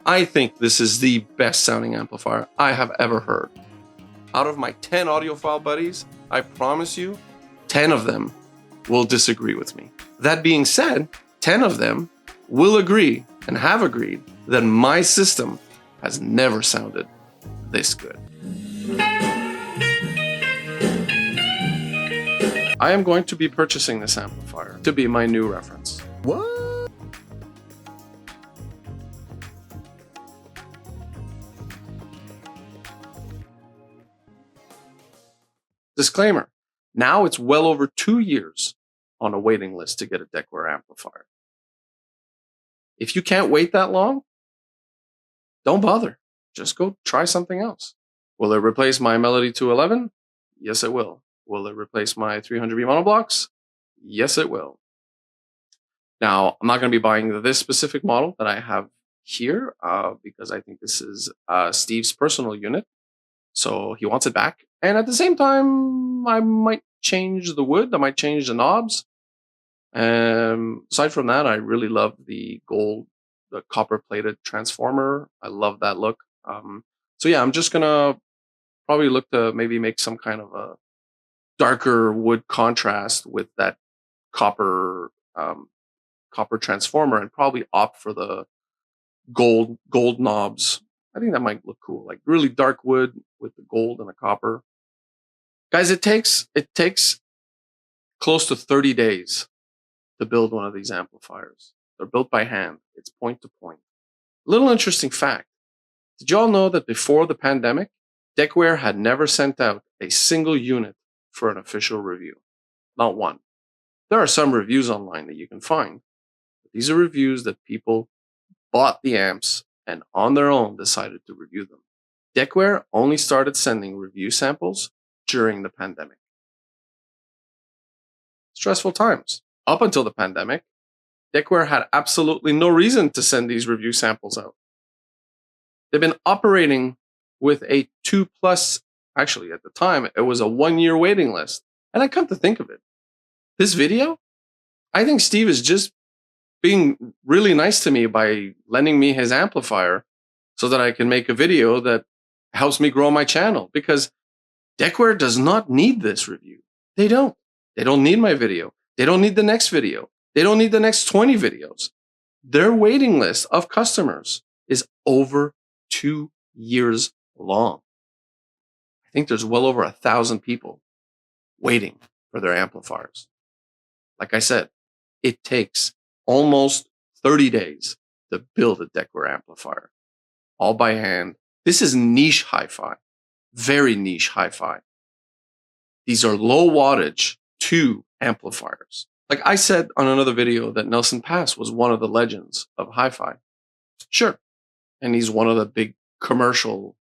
I think this is the best sounding amplifier I have ever heard. Out of my 10 audiophile buddies, I promise you, 10 of them will disagree with me. That being said, 10 of them will agree and have agreed that my system has never sounded this good. I am going to be purchasing this amplifier to be my new reference. What? Disclaimer, now it's well over 2 years on a waiting list to get a Decware amplifier. If you can't wait that long, don't bother. Just go try something else. Will it replace my Melody 211? Yes, it will. Will it replace my 300B monoblocks? Yes, it will. Now, I'm not going to be buying this specific model that I have here because I think this is Steve's personal unit. So he wants it back. And at the same time, I might change the wood. I might change the knobs. Aside from that, I really love the copper plated transformer. I love that look. So yeah, I'm just going to probably look to maybe make some kind of a darker wood contrast with that copper transformer and probably opt for the gold knobs. I think that might look cool, like really dark wood with the gold and the copper. Guys, it takes close to 30 days to build one of these amplifiers. They're built by hand. It's point to point. Little interesting fact. Did you all know that before the pandemic, Decware had never sent out a single unit for an official review? Not one. There are some reviews online that you can find. But these are reviews that people bought the amps and on their own decided to review them. Decware only started sending review samples during the pandemic. Stressful times. Up until the pandemic, Decware had absolutely no reason to send these review samples out. They've been operating with a 2+, actually at the time, it was a 1-year waiting list. And I come to think of it, this video, I think Steve is just being really nice to me by lending me his amplifier so that I can make a video that helps me grow my channel, because Decware does not need this review. They don't. They don't need my video. They don't need the next video. They don't need the next 20 videos. Their waiting list of customers is over 2 years long. I think there's well over 1,000 people waiting for their amplifiers. Like I said, it takes almost 30 days to build a Decware amplifier, all by hand. This is niche hi-fi, very niche hi-fi. These are low wattage 2 amplifiers. Like I said on another video that Nelson Pass was one of the legends of hi-fi. Sure. And he's one of the big commercial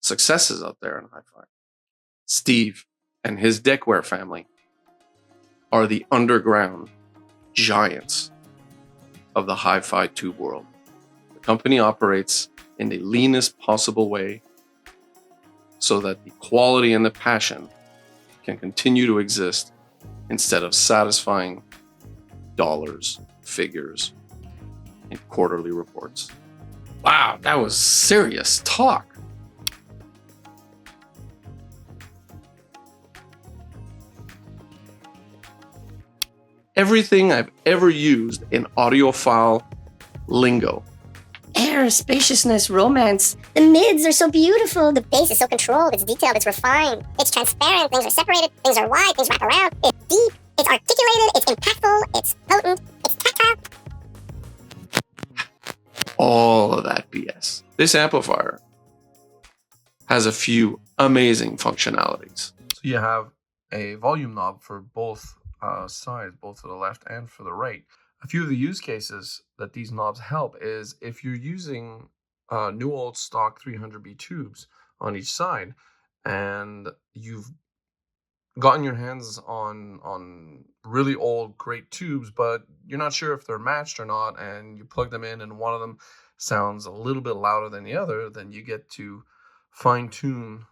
successes out there in hi-fi. Steve and his Decware family are the underground giants of the hi-fi tube world. The company operates in the leanest possible way so that the quality and the passion can continue to exist instead of satisfying dollars, figures, and quarterly reports. Wow, that was serious talk. Everything I've ever used in audiophile lingo. Air, spaciousness, romance. The mids are so beautiful. The bass is so controlled. It's detailed. It's refined. It's transparent. Things are separated. Things are wide. Things wrap around. It's deep. It's articulated. It's impactful. It's potent. It's tactile. All of that BS. This amplifier has a few amazing functionalities. So you have a volume knob for both sides, both for the left and for the right. A few of the use cases that these knobs help is if you're using new old stock 300B tubes on each side and you've gotten your hands on really old great tubes, but you're not sure if they're matched or not, and you plug them in and one of them sounds a little bit louder than the other, then you get to fine tune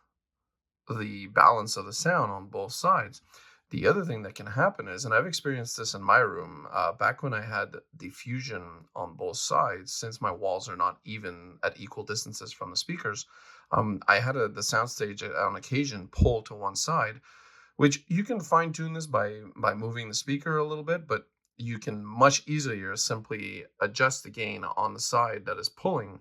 the balance of the sound on both sides. The other thing that can happen is, and I've experienced this in my room, back when I had diffusion on both sides, since my walls are not even at equal distances from the speakers, I had the soundstage on occasion pull to one side, which you can fine tune this by moving the speaker a little bit, but you can much easier simply adjust the gain on the side that is pulling.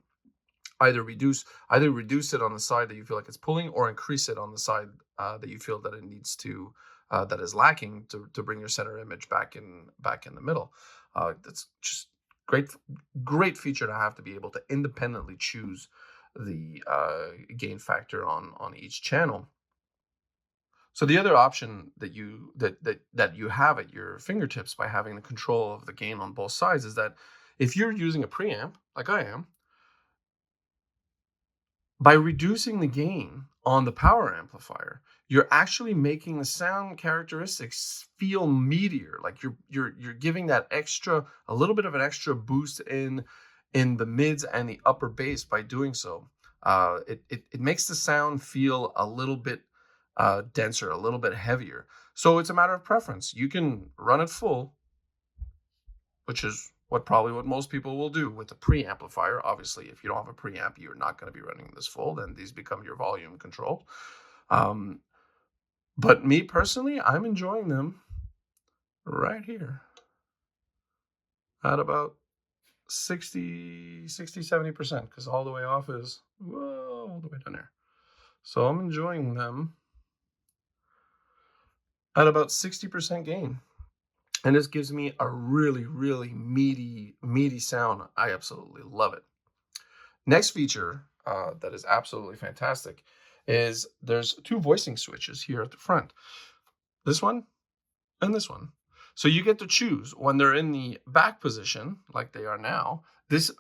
Either reduce it on the side that you feel like it's pulling, or increase it on the side that you feel that it needs to, that is lacking to bring your center image back in the middle. That's just great feature to have, to be able to independently choose the gain factor on each channel. So the other option that you have at your fingertips by having the control of the gain on both sides is that if you're using a preamp like I am, by reducing the gain on the power amplifier, you're actually making the sound characteristics feel meatier. Like you're giving that a little bit of an extra boost in the mids and the upper bass by doing so. It makes the sound feel a little bit denser, a little bit heavier. So it's a matter of preference. You can run it full, which is what most people will do with a preamplifier. Obviously, if you don't have a preamp, you're not going to be running this full, then these become your volume control. But me personally, I'm enjoying them right here at about 70%, because all the way off is all the way down there. So I'm enjoying them at about 60% gain. And this gives me a really, really meaty sound. I absolutely love it. Next feature that is absolutely fantastic is there's two voicing switches here at the front. This one and this one. So you get to choose when they're in the back position, like they are now. This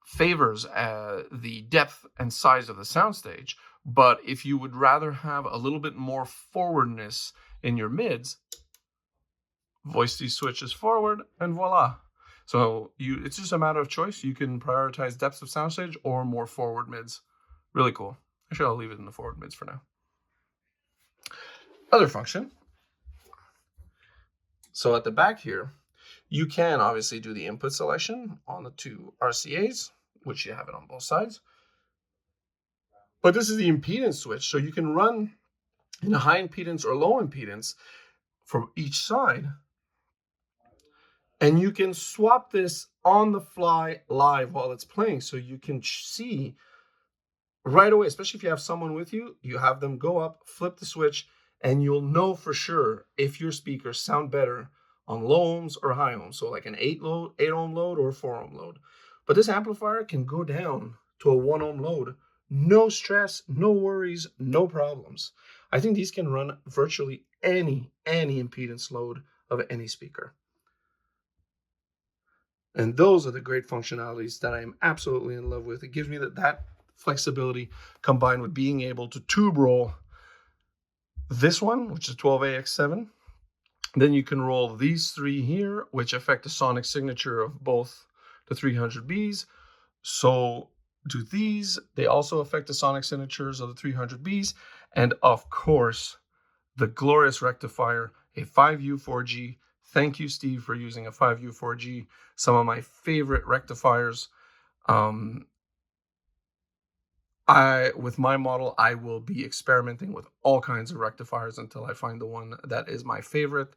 favors the depth and size of the soundstage. But if you would rather have a little bit more forwardness in your mids, voice these switches forward, and voila. So it's just a matter of choice. You can prioritize depth of soundstage or more forward mids. Really cool. Actually, I'll leave it in the forward mids for now. Other function. So at the back here, you can obviously do the input selection on the two RCAs, which you have it on both sides. But this is the impedance switch. So you can run in a high impedance or low impedance for each side. And you can swap this on the fly live while it's playing. So you can see right away, especially if you have someone with you, you have them go up, flip the switch, and you'll know for sure if your speakers sound better on low ohms or high ohms. So like an 8 ohm load or a 4 ohm load. But this amplifier can go down to a 1 ohm load. No stress, no worries, no problems. I think these can run virtually any impedance load of any speaker. And those are the great functionalities that I am absolutely in love with. It gives me that flexibility combined with being able to tube roll this one, which is 12AX7. Then you can roll these three here, which affect the sonic signature of both the 300Bs. So do these. They also affect the sonic signatures of the 300Bs. And of course, the glorious rectifier, a 5U4G. Thank you, Steve, for using a 5U4G. Some of my favorite rectifiers. With my model, I will be experimenting with all kinds of rectifiers until I find the one that is my favorite.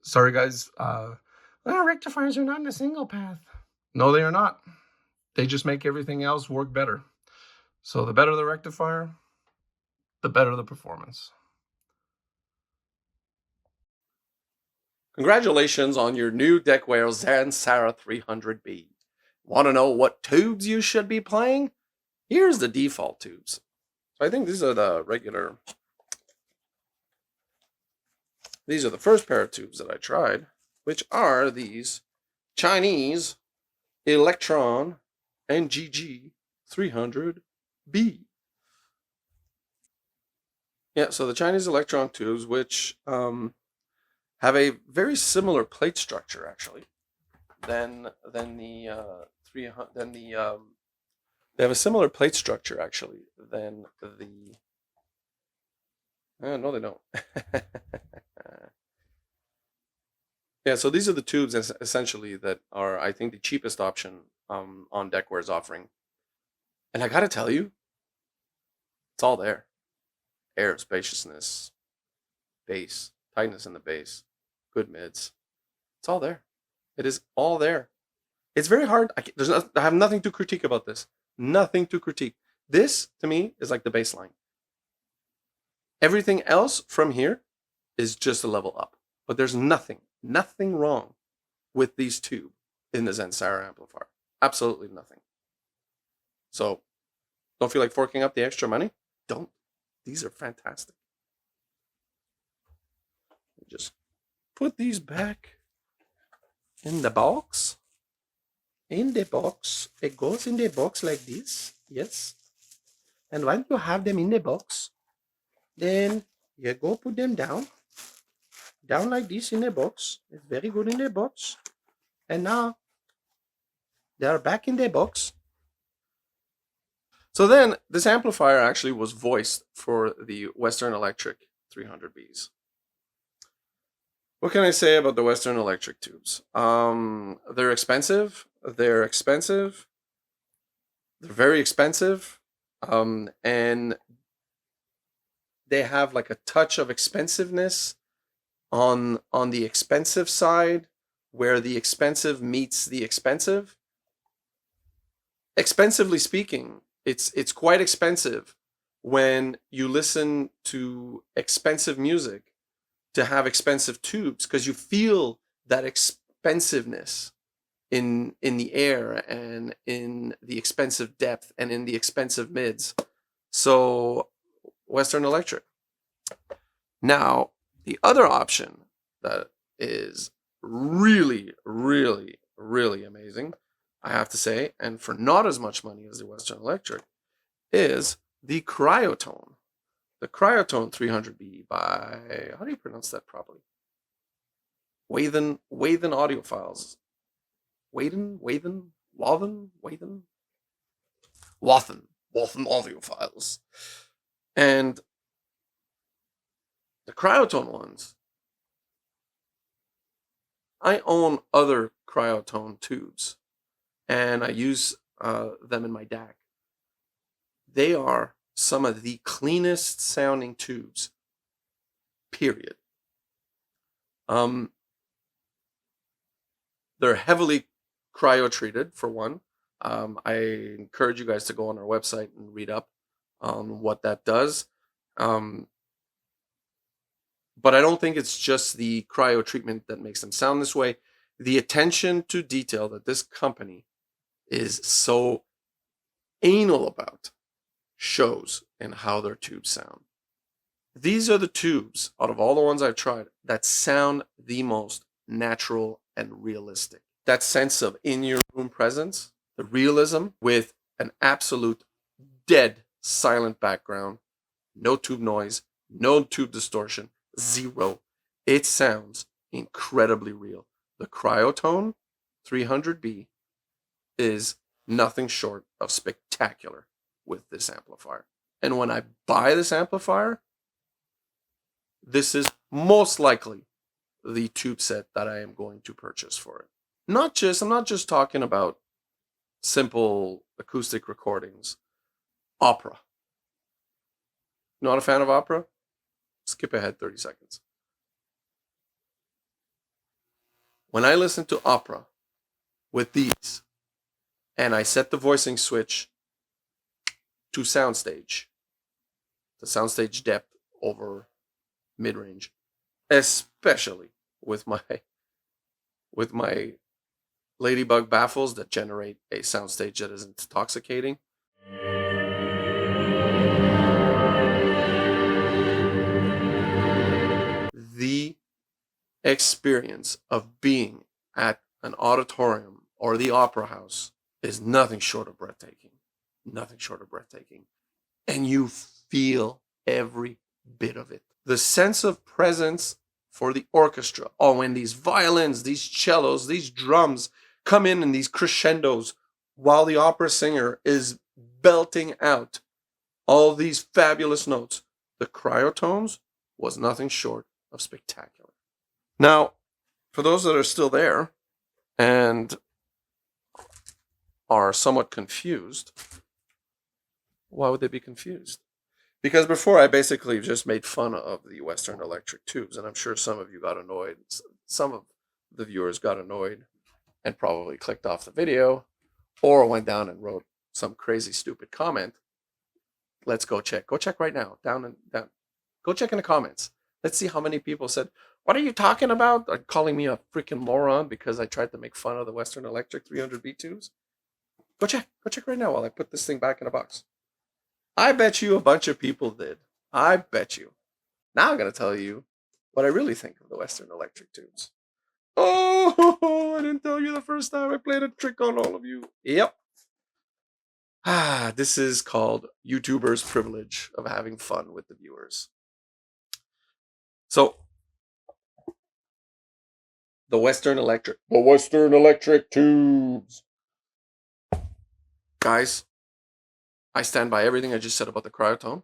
Sorry, guys. Rectifiers are not in a single path. No, they are not. They just make everything else work better. So the better the rectifier, the better the performance. Congratulations on your new Decware Zansara 300B. Want to know what tubes you should be playing? Here's the default tubes. So I think these are the regular. These are the first pair of tubes that I tried, which are these Chinese Electron and GG 300B. Yeah, so the Chinese Electron tubes, which have a very similar plate structure actually than the 300 they have a similar plate structure actually than the No, they don't. Yeah, so these are the tubes essentially that are, I think, the cheapest option on Decware's offering. And I gotta tell you, it's all there. Air, spaciousness, bass, tightness in the bass, good mids. It's all there. It is all there. It's very hard. I have nothing to critique about this. Nothing to critique. This, to me, is like the baseline. Everything else from here is just a level up. But there's nothing wrong with these two in the Zensara amplifier. Absolutely nothing. So, don't feel like forking up the extra money? Don't. These are fantastic. Just put these back in the box. In the box. It goes in the box like this. Yes. And once you have them in the box, then you go put them down. Down like this in the box. It's very good in the box. And now they are back in the box. So then this amplifier actually was voiced for the Western Electric 300Bs. What can I say about the Western Electric tubes? They're expensive. They're very expensive. And they have like a touch of expensiveness on the expensive side, where the expensive meets the expensive. Expensively speaking, it's quite expensive when you listen to expensive music to have expensive tubes, because you feel that expensiveness in the air and in the expensive depth and in the expensive mids. So Western Electric. Now, the other option that is really, really, really amazing, I have to say, and for not as much money as the Western Electric, is the Cryotone. The Cryotone 300B by, how do you pronounce that properly? Wathen Audiophiles. Wathen Audiophiles. And the Cryotone ones, I own other Cryotone tubes, and I use them in my DAC. They are some of the cleanest sounding tubes, period. They're heavily cryo-treated, for one. I encourage you guys to go on our website and read up on what that does. But I don't think it's just the cryo treatment that makes them sound this way. The attention to detail that this company is so anal about shows in how their tubes sound. These are the tubes, out of all the ones I've tried, that sound the most natural and realistic. That sense of in-your-room presence, the realism with an absolute dead silent background, no tube noise, no tube distortion, zero. It sounds incredibly real. The Cryotone 300B is nothing short of spectacular with this amplifier. And when I buy this amplifier, this is most likely the tube set that I am going to purchase for it. I'm not just talking about simple acoustic recordings. Opera. Not a fan of opera? Skip ahead 30 seconds. When I listen to opera with these, and I set the voicing switch to soundstage, the soundstage depth over mid-range, especially with my ladybug baffles that generate a soundstage that is intoxicating. The experience of being at an auditorium or the opera house is nothing short of breathtaking. Nothing short of breathtaking. And you feel every bit of it. The sense of presence for the orchestra. Oh, when these violins, these cellos, these drums come in these crescendos while the opera singer is belting out all these fabulous notes. The Cryotones was nothing short of spectacular. Now, for those that are still there and are somewhat confused, why would they be confused? Because before I basically just made fun of the Western Electric tubes, and I'm sure some of you got annoyed. Some of the viewers got annoyed and probably clicked off the video or went down and wrote some crazy stupid comment. Let's go check. Go check right now. Down. Go check in the comments. Let's see how many people said, "What are you talking about?" Or calling me a freaking moron because I tried to make fun of the Western Electric 300B tubes. Go check. Go check right now while I put this thing back in the box. I bet you a bunch of people did. I bet you. Now I'm going to tell you what I really think of the Western Electric tubes. Oh, I didn't tell you the first time I played a trick on all of you. Yep. This is called YouTubers' privilege of having fun with the viewers. So, the Western Electric tubes. Guys, I stand by everything I just said about the Cryotone.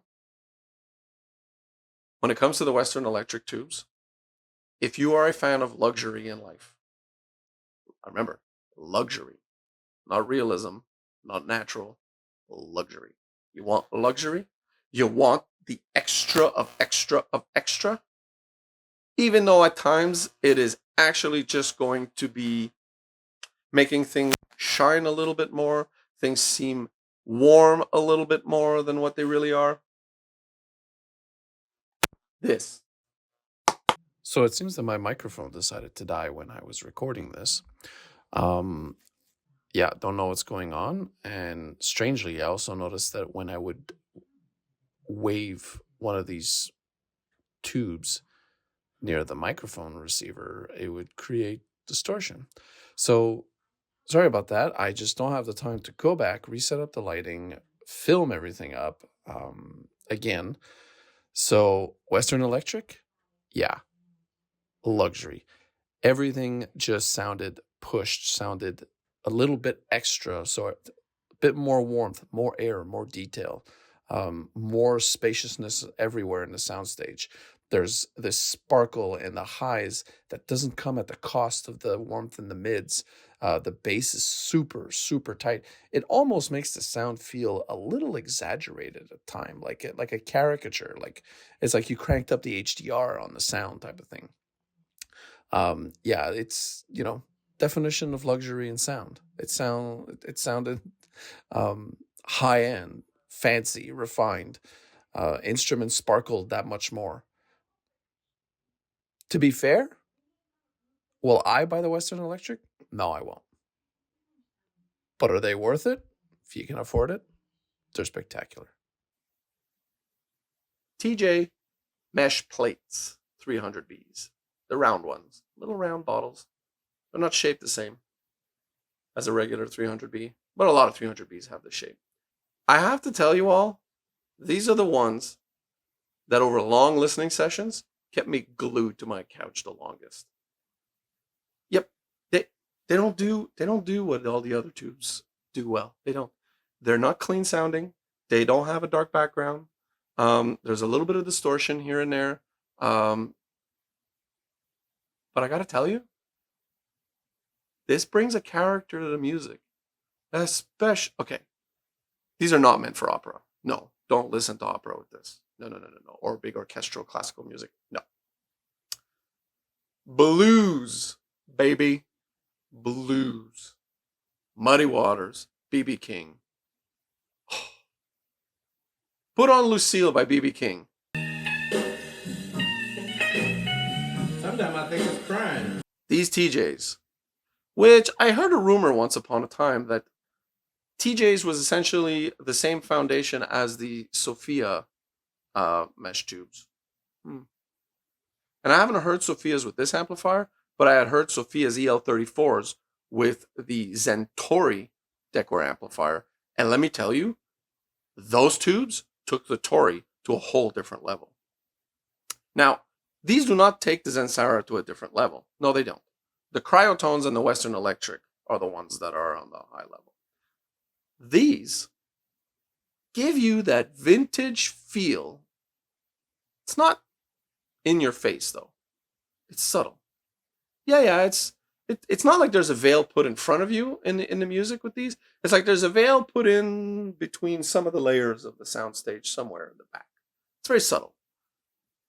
When it comes to the Western Electric tubes, if you are a fan of luxury in life, remember, luxury, not realism, not natural, luxury. You want luxury? You want the extra of extra of extra? Even though at times it is actually just going to be making things shine a little bit more, things seem warm a little bit more than what they really are. This. So it seems that my microphone decided to die when I was recording this. Yeah, don't know what's going on. And strangely, I also noticed that when I would wave one of these tubes near the microphone receiver, it would create distortion. So sorry about that. I just don't have the time to go back, reset up the lighting, film everything up again. So Western Electric, yeah, luxury. Everything just sounded pushed, sounded a little bit extra, so a bit more warmth, more air, more detail, more spaciousness everywhere in the soundstage. There's this sparkle in the highs that doesn't come at the cost of the warmth in the mids. The bass is super, super tight. It almost makes the sound feel a little exaggerated at time, like a caricature. Like it's like you cranked up the HDR on the sound type of thing. Yeah, it's, definition of luxury and sound. It sounded high end, fancy, refined. Instruments sparkled that much more. To be fair, will I buy the Western Electric? No, I won't. But are they worth it? If you can afford it, they're spectacular. TJ mesh plates, 300Bs. The round ones, little round bottles. They're not shaped the same as a regular 300B, but a lot of 300Bs have this shape. I have to tell you all, these are the ones that over long listening sessions kept me glued to my couch the longest. Yep, they don't do what all the other tubes do well. They don't. They're not clean sounding. They don't have a dark background. There's a little bit of distortion here and there. But I gotta tell you, this brings a character to the music. Okay, these are not meant for opera. No, don't listen to opera with this. No. Or big orchestral classical music. No. Blues, baby. Blues. Muddy Waters, B.B. King. Put on Lucille by B.B. King. Sometimes I think it's crying. These TJs, which I heard a rumor once upon a time that TJs was essentially the same foundation as the Sophia mesh tubes. And I haven't heard Sophia's with this amplifier, but I had heard Sophia's EL34s with the Zentori Decware amplifier. And let me tell you, those tubes took the Tori to a whole different level. Now, these do not take the Zensara to a different level. No, they don't. The Cryotones and the Western Electric are the ones that are on the high level. These give you that vintage feel. It's not in your face, though. It's subtle. Yeah, it's not like there's a veil put in front of you in the music with these. It's like there's a veil put in between some of the layers of the soundstage somewhere in the back. It's very subtle.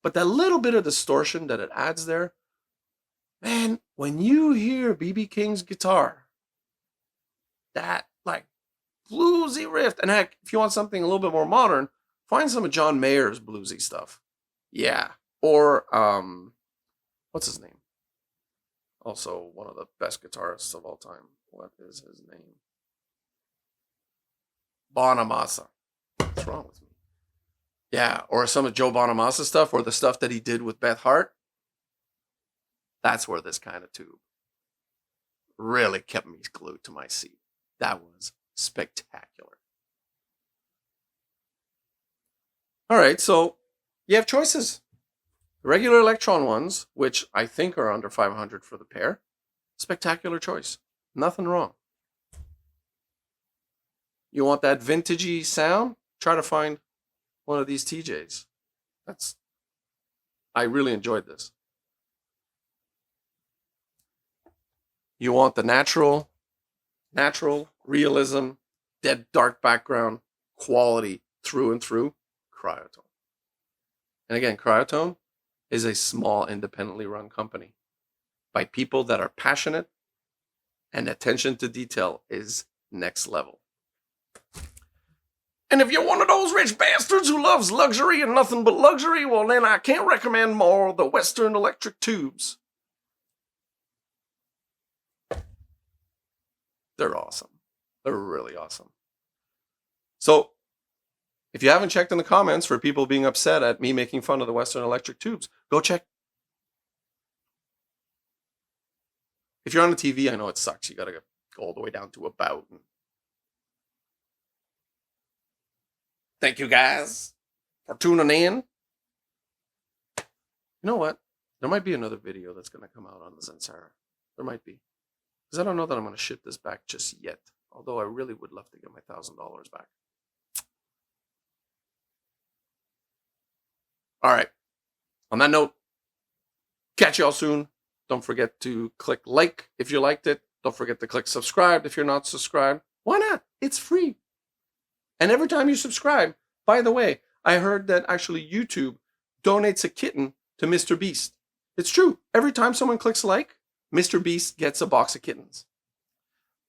But that little bit of distortion that it adds there, man, when you hear B.B. King's guitar, that like bluesy riff, and heck, if you want something a little bit more modern, find some of John Mayer's bluesy stuff. Yeah. Or, what's his name? Also one of the best guitarists of all time. What is his name? Bonamassa. What's wrong with me? Yeah, or some of Joe Bonamassa stuff, or the stuff that he did with Beth Hart. That's where this kind of tube really kept me glued to my seat. That was spectacular. All right, so you have choices. The regular Electron ones, which I think are under 500 for the pair, spectacular choice. Nothing wrong. You want that vintagey sound? Try to find one of these TJs. I really enjoyed this. You want the natural realism, dead dark background, quality through and through, Cryotone. And again, Cryotone is a small, independently run company by people that are passionate, and attention to detail is next level. And if you're one of those rich bastards who loves luxury and nothing but luxury, well, then I can't recommend more the Western Electric tubes. They're awesome. They're really awesome. So, if you haven't checked in the comments for people being upset at me making fun of the Western Electric tubes, go check. If you're on the TV, I know it sucks. You got to go all the way down to about. Thank you guys for tuning in. You know what? There might be another video that's going to come out on the Zensara. There might be. Because I don't know that I'm going to ship this back just yet. Although I really would love to get my $1,000 back. All right. On that note, catch y'all soon. Don't forget to click like if you liked it. Don't forget to click subscribe if you're not subscribed. Why not? It's free. And every time you subscribe, by the way, I heard that actually YouTube donates a kitten to Mr. Beast. It's true. Every time someone clicks like, Mr. Beast gets a box of kittens.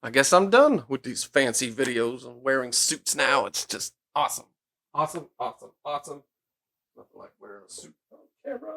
I guess I'm done with these fancy videos and wearing suits now. It's just awesome. Awesome, awesome, awesome. Nothing like wearing a suit on camera.